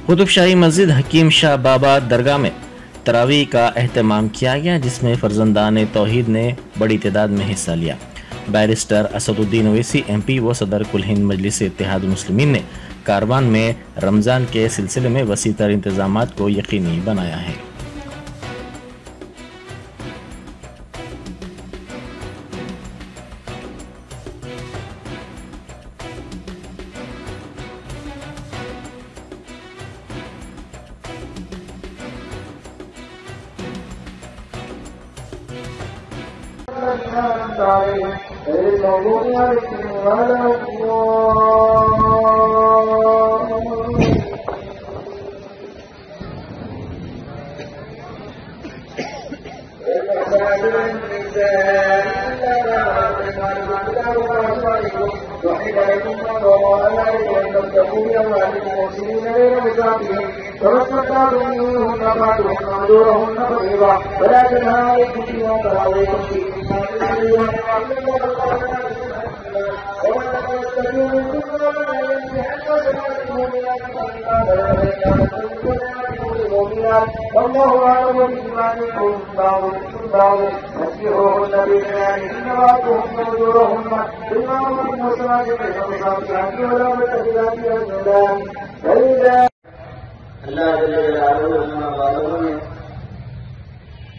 कुतुब शाही मस्जिद हकीम शाह बाबा दरगाह में तरावी का एहतमाम किया गया, जिसमें फर्जंदान तौहीद ने बड़ी तादाद में हिस्सा लिया। बैरिस्टर असदुद्दीन ओवैसी MP व सदर कुल हिंद मजलिस इत्तेहाद मुस्लिमीन ने कारवान में रमज़ान के सिलसिले में वसी तर इंतजामात को यकीनी बनाया है।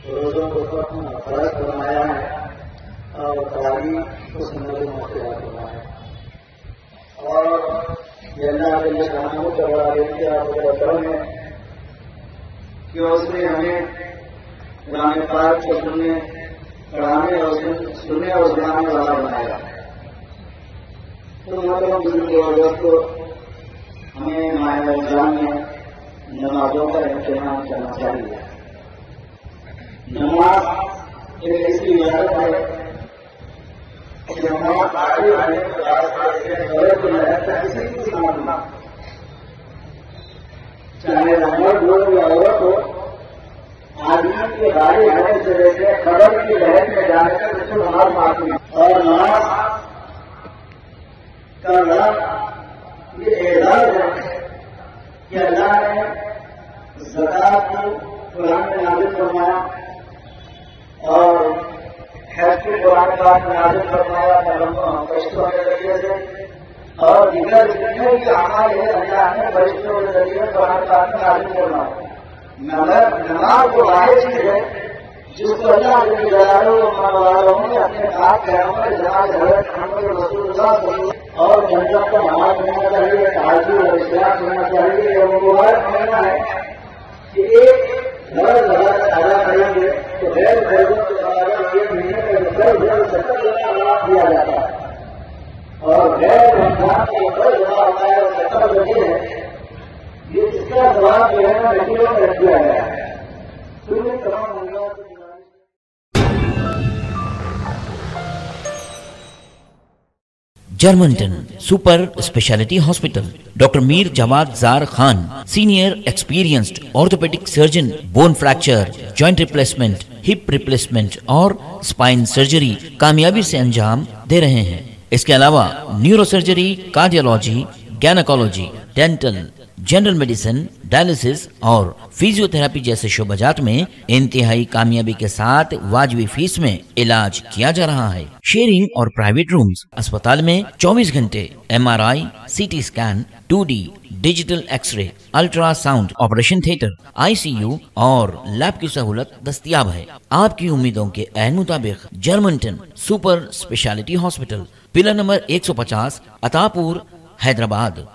रोजों को फर्ज फरमाया है और तरावी को सुन्नत मुअक्कदा फरमाया है। और ये अल्लाह के कानून का बड़ा करम है कि उसने हमें कुरान पाक को सुनने, पढ़ाने और सुनने और सुनाने वाला बनाया। तो मतलब बुजुर्ग को हमें माह रमजान में नमाजों का इंतजाम करना चाहिए। नमाज एक ऐसी इबादत है कि नमाज आगे आने के बाद किसी की मानना, चाहे नमाज हो या औरत हो, आदमी के बारे होने से लेकर खबर की लहर में जाने तक उसको नमाज मारती है। और नमाज का नाम ये एजाज है कि अल्लाह ने ज़कात को कुरान में नाज़िल फरमाया और हज के कुरान पाक में नाज़िल फरमाया फरिश्तों के जरिए से, और दीगर जितने भी अमाल है अल्लाह ने फरिश्तों के जरिए कुरान पाक में नाज़िल फरमाया। मगर नमाज तो वाहिद चीज है जिसको अल्लाह के जलालों ने अपने पाक पैगंबर जनाब हज़रत मोहम्मद रसूलुल्लाह और जनता को नमाज पढ़ना चाहिए, ताज़ी और इस्लाम करना चाहिए। यह मुबारक महीना है कि एक घर अदा करेंगे तो गैर गरीबों के ये महीने में 10,70 लाख दिया जाता है और गैर रमजान के 10 जमा होता है और 70 बजे है। ये इसका जवाब जो है ना नतीजों में रख दिया गया है। Germanten super speciality hospital, doctor Mir Jawad Jar Khan, senior experienced orthopaedic surgeon, bone fracture, joint replacement, hip replacement और स्पाइन सर्जरी कामयाबी से अंजाम दे रहे हैं। इसके अलावा neuro surgery, cardiology, gynaecology, dental, general medicine, dialysis और फिजियोथेरेपी जैसे शोबाजात में इंतहाई कामयाबी के साथ वाजिबी फीस में इलाज किया जा रहा है। शेयरिंग और प्राइवेट रूम्स, अस्पताल में 24 घंटे MRI, CT scan, 2D digital x-ray, ultrasound, operation theatre, ICU और लैब की सहूलत दस्तयाब है। आपकी उम्मीदों के ऐन मुताबिक Germanten super speciality hospital, pillar number 150, Attapur, Hyderabad.